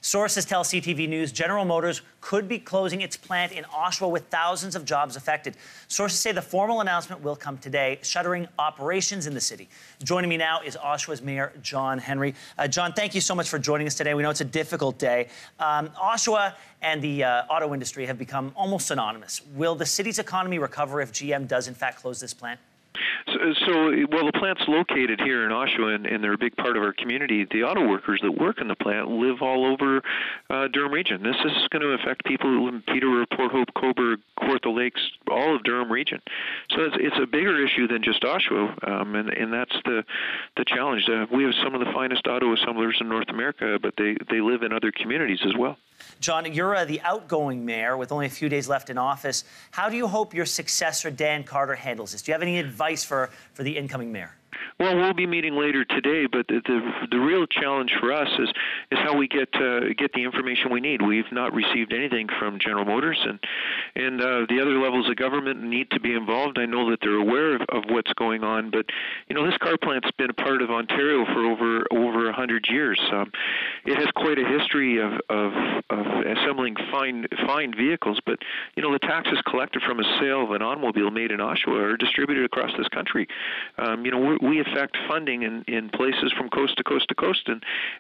Sources tell CTV News General Motors could be closing its plant in Oshawa with thousands of jobs affected. Sources say the formal announcement will come today, shuttering operations in the city. Joining me now is Oshawa's Mayor John Henry. John, thank you so much for joining us today. We know it's a difficult day. Oshawa and the auto industry have become almost synonymous. Will the city's economy recover if GM does in fact close this plant? Well, the plant's located here in Oshawa, and they're a big part of our community. The auto workers that work in the plant live all over Durham region. This is going to affect people who live in Peterborough, Port Hope, Cobourg, Kawartha Lakes, all of Durham region. So it's a bigger issue than just Oshawa, and that's the challenge. We have some of the finest auto assemblers in North America, but they live in other communities as well. John, you're the outgoing mayor with only a few days left in office. How do you hope your successor, Dan Carter, handles this? Do you have any advice for the incoming mayor? Well, we'll be meeting later today, but the real challenge for us is how we get the information we need. We've not received anything from General Motors, and the other levels of government need to be involved. I know that they're aware of what's going on, but this car plant's been a part of Ontario for over 100 years. It has quite a history of assembling fine vehicles, but the taxes collected from a sale of an automobile made in Oshawa are distributed across this country. We affect funding in places from coast to coast to coast,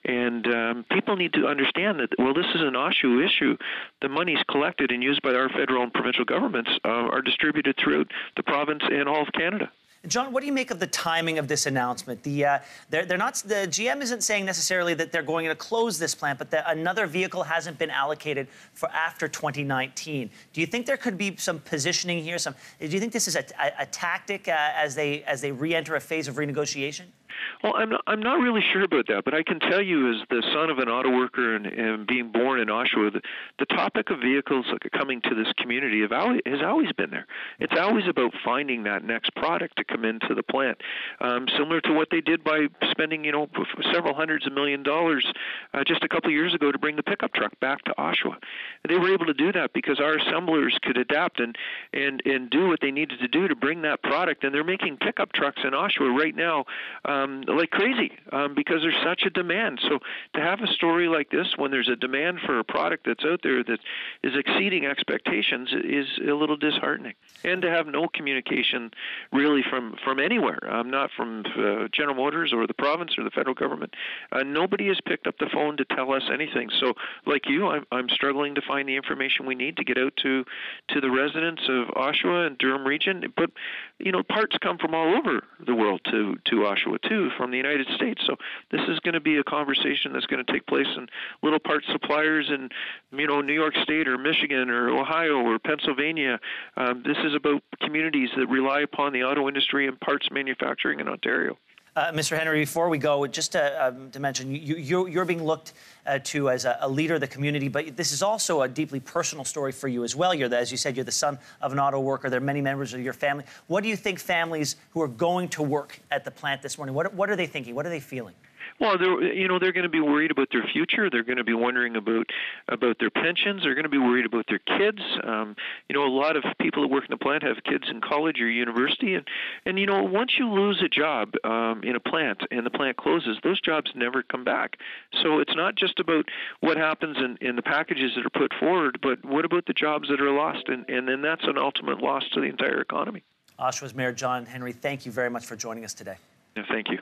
and people need to understand that, well, this is an Oshawa issue. The monies collected and used by our federal and provincial governments are distributed throughout the province and all of Canada. John, what do you make of the timing of this announcement? The GM isn't saying necessarily that they're going to close this plant, but that another vehicle hasn't been allocated for after 2019. Do you think there could be some positioning here? Do you think this is a tactic as they re-enter a phase of renegotiation? Well, I'm not really sure about that, but I can tell you, as the son of an auto worker and being born in Oshawa, the topic of vehicles coming to this community has always been there. It's always about finding that next product to come into the plant, similar to what they did by spending several hundreds of $1 million just a couple of years ago to bring the pickup truck back to Oshawa. They were able to do that because our assemblers could adapt and do what they needed to do to bring that product, and they're making pickup trucks in Oshawa right now like crazy because there's such a demand. So to have a story like this when there's a demand for a product that's out there that is exceeding expectations is a little disheartening. And to have no communication really from anywhere, not from General Motors or the province or the federal government. Nobody has picked up the phone to tell us anything. So like you, I'm struggling to find the information we need to get out to the residents of Oshawa and Durham region. But parts come from all over the world to Oshawa too, from the United States. So this is going to be a conversation that's going to take place in little part suppliers in New York State or Michigan or Ohio or Pennsylvania. This is about communities that rely upon the auto industry and parts manufacturing in Ontario. Mr. Henry, before we go, just to mention, you're being looked to as a leader of the community, but this is also a deeply personal story for you as well. As you said, you're the son of an auto worker. There are many members of your family. What do you think families who are going to work at the plant this morning, what are they thinking? What are they feeling? Well, they're going to be worried about their future. They're going to be wondering about their pensions. They're going to be worried about their kids. A lot of people that work in the plant have kids in college or university, and once you lose a job in a plant and the plant closes, those jobs never come back. So it's not just about what happens in the packages that are put forward, but what about the jobs that are lost, and then that's an ultimate loss to the entire economy. Oshawa's Mayor John Henry, thank you very much for joining us today. Yeah, thank you.